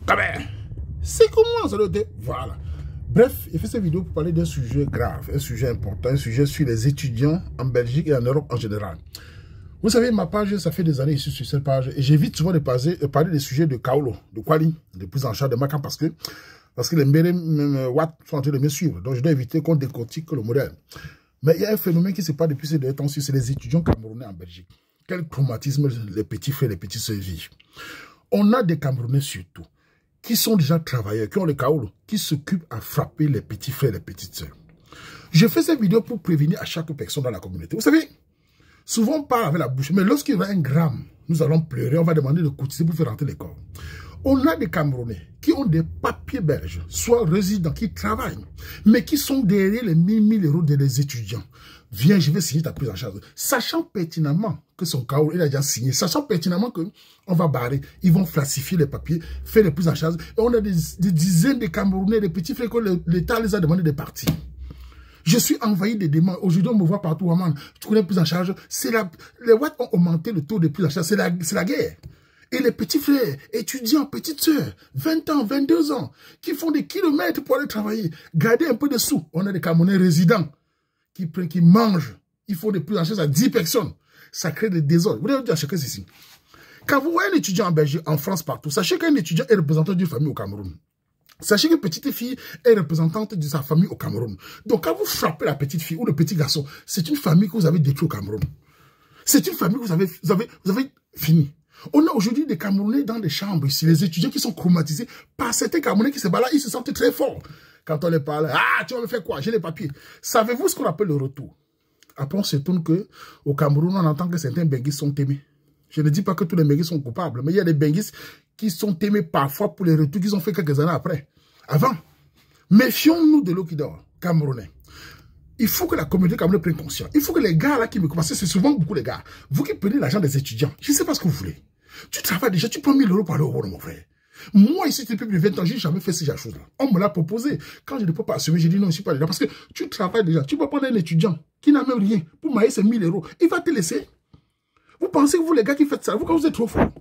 Quand même. C'est comment ça doit être. Voilà. Bref, il fait cette vidéo pour parler d'un sujet grave, un sujet important, un sujet sur les étudiants en Belgique et en Europe en général. Vous savez, ma page, ça fait des années ici sur cette page, et j'évite souvent de parler des sujets de Kaolo, de Kwali, de prise en charge de Macan, parce que les Mbere Watt sont en train de me suivre. Donc, je dois éviter qu'on décortique le modèle. Mais il y a un phénomène qui se passe depuis ces derniers temps, c'est les étudiants camerounais en Belgique. Quel traumatisme les petits frères, les petits sœurs vivent. On a des Camerounais surtout, qui sont déjà travailleurs, qui ont le Kaolo, qui s'occupent à frapper les petits frères et les petites sœurs. Je fais cette vidéo pour prévenir à chaque personne dans la communauté. Vous savez, souvent on parle avec la bouche, mais lorsqu'il y aura un gramme, nous allons pleurer, on va demander de cotiser pour faire rentrer les corps. On a des Camerounais qui ont des papiers belges, soit résidents, qui travaillent, mais qui sont derrière les 1000 euros des étudiants. Viens, je vais signer ta prise en charge. Sachant pertinemment que son Kaolo, il a déjà signé, sachant pertinemment qu'on va barrer, ils vont falsifier les papiers, faire les prises en charge. Et on a des dizaines de Camerounais, des petits frères que l'État les a demandé de partir. Je suis envahi de demandes. Aujourd'hui, on me voit partout, Waman. Tu connais prise en charge. Les Watts ont augmenté le taux de prise en charge. C'est la guerre. Et les petits frères, étudiants, petites sœurs, 20 ans, 22 ans, qui font des kilomètres pour aller travailler, garder un peu de sous. On a des Camerounais résidents qui mangent. Ils font des prises en charge à 10 personnes. Ça crée des désordres. Vous devez dire à chacun ceci. Quand vous voyez un étudiant en Belgique, en France, partout, sachez qu'un étudiant est représentant d'une famille au Cameroun. Sachez qu'une petite fille est représentante de sa famille au Cameroun. Donc, quand vous frappez la petite fille ou le petit garçon, c'est une famille que vous avez détruite au Cameroun. C'est une famille que vous avez fini. On a aujourd'hui des Camerounais dans des chambres ici, les étudiants qui sont traumatisés par certains Camerounais qui se baladent, ils se sentent très forts. Quand on les parle, ah, tu vas me faire quoi? J'ai les papiers. Savez-vous ce qu'on appelle le retour? Après, on se tourne qu'au Cameroun, on entend que certains benguis sont aimés. Je ne dis pas que tous les benguis sont coupables, mais il y a des benguis qui sont aimés parfois pour les retours qu'ils ont fait quelques années après. Avant, méfions-nous de l'eau qui dort, Camerounais. Il faut que la communauté camerounaise prenne conscience. Il faut que les gars là qui me commencent, c'est souvent beaucoup les gars, vous qui prenez l'argent des étudiants, je ne sais pas ce que vous voulez. Tu travailles déjà, tu prends 1000 euros par l'euro, mon frère. Moi, ici, depuis plus de 20 ans, je n'ai jamais fait ces choses-là. On me l'a proposé. Quand je ne peux pas assumer, j'ai dit non, je ne suis pas là. Parce que tu travailles déjà. Tu peux prendre un étudiant qui n'a même rien pour mailler ses 1000 euros. Il va te laisser. Vous pensez que vous, les gars qui faites ça, vous êtes trop forts.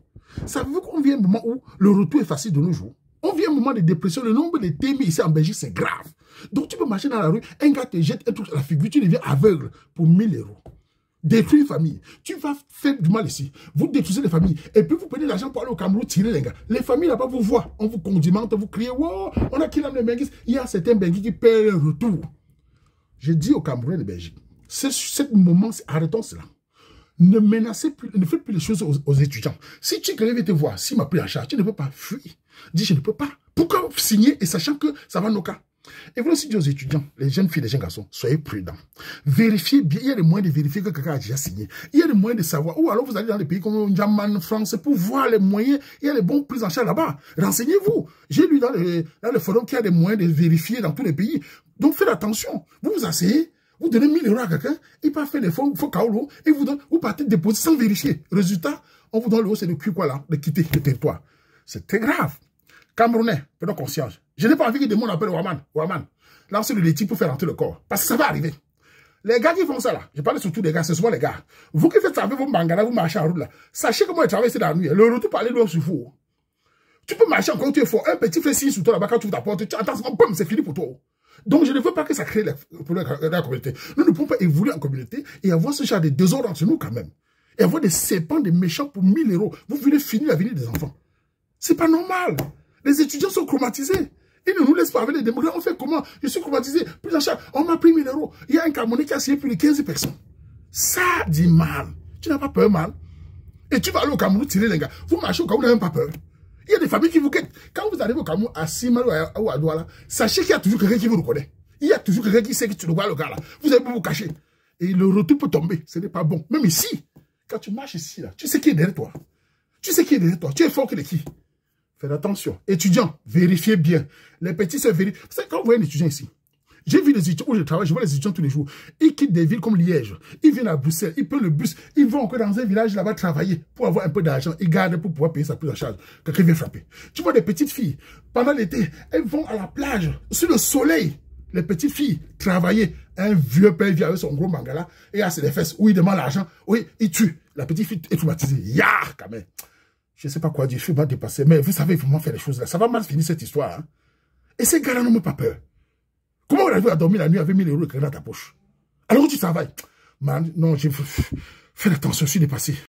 Savez-vous qu'on vient un moment où le retour est facile de nos jours? On vient un moment de dépression. Le nombre de TMI ici en Belgique, c'est grave. Donc, tu peux marcher dans la rue, un gars te jette un truc à la figure, tu deviens aveugle pour 1000 euros. Détruire une famille. Tu vas faire du mal ici. Vous détruisez les familles. Et puis vous prenez l'argent pour aller au Cameroun tirer les gars. Les familles là-bas vous voient. On vous condimente, vous criez. Wow, on a killé les benguis. Il y a certains benguis qui paient le retour. Je dis aux Camerounais de Belgique, ce moment, arrêtons cela. Ne menacez plus, ne faites plus les choses aux étudiants. Si tu vient te voir, s'il m'a pris en charge, tu ne peux pas fuir. Dis, je ne peux pas. Pourquoi signer et sachant que ça va nos cas? Et vous aussi dire aux étudiants, les jeunes filles, les jeunes garçons, soyez prudents. Vérifiez bien, il y a des moyens de vérifier que quelqu'un a déjà signé. Il y a des moyens de savoir. Ou alors vous allez dans des pays comme Jaman, France, pour voir les moyens. Il y a les bons prises en charge là-bas. Renseignez-vous. J'ai lu dans le forum qu'il y a des moyens de vérifier dans tous les pays. Donc faites attention. Vous vous asseyez, vous donnez 1000 euros à quelqu'un, il peut faire les faux Kaolo, et vous partez déposer sans vérifier. Résultat, on vous donne le haut, c'est de cul quoi là, de quitter le territoire. C'est très grave. Camerounais, prenons conscience. Je n'ai pas envie que des gens appellent Waman. Lancez le déti pour faire rentrer le corps. Parce que ça va arriver. Les gars qui font ça là, je parle surtout des gars, c'est souvent les gars. Vous qui faites ça avec vos manganas, vous marchez en route là. Sachez comment ils travaillent dans la nuit. Le retour par les doigts sur vous. Tu peux marcher encore où tu es fort. Un petit fait signe sur toi là-bas quand tu ouvres ta porte. Tu entends, boum, c'est fini pour toi. Donc je ne veux pas que ça crée la communauté. Nous ne pouvons pas évoluer en communauté et avoir ce genre de désordre entre nous quand même. Et avoir des serpents, des méchants pour 1000 euros. Vous voulez finir l'avenir des enfants. C'est pas normal. Les étudiants sont traumatisés. Ils ne nous laissent pas avec les démocrates. On fait comment? Je suis traumatisé. Plus en charge, on m'a pris 1000 euros. Il y a un Camerounais qui a signé plus de 15 personnes. Ça dit mal. Tu n'as pas peur mal. Et tu vas aller au Cameroun tirer les gars. Vous marchez au Cameroun, vous n'avez même pas peur. Il y a des familles qui vous quittent. Quand vous arrivez au Cameroun à Simal ou à Douala, sachez qu'il y a toujours quelqu'un qui vous reconnaît. Il y a toujours quelqu'un qui sait que tu le vois le gars là. Vous allez pas vous cacher. Et le retour peut tomber. Ce n'est pas bon. Même ici, quand tu marches ici, là, tu sais qui est derrière toi. Tu sais qui est derrière toi. Tu es fort que les qui. Faites attention. Étudiants, vérifiez bien. Les petits se vérifient. Vous savez, quand vous voyez un étudiant ici, j'ai vu les étudiants où je travaille, je vois les étudiants tous les jours. Ils quittent des villes comme Liège. Ils viennent à Bruxelles, ils prennent le bus. Ils vont encore dans un village là-bas travailler pour avoir un peu d'argent. Ils gardent pour pouvoir payer sa prise en charge. Quelqu'un vient frapper. Tu vois des petites filles, pendant l'été, elles vont à la plage, sur le soleil. Les petites filles travailler. Un vieux père vient avec son gros mangala et à ses fesses où il demande l'argent. Oui, il tue. La petite fille est traumatisée. Ya, quand même. je ne sais pas quoi dire, je suis mal dépassé, mais vous savez, il faut faire les choses là. Ça va mal finir cette histoire. Hein? Et ces gars-là n'ont pas peur. Comment on arrive à dormir la nuit avec 1000 € de crédit dans ta poche? Alors que tu travailles. Man, non, fais attention, je suis dépassé.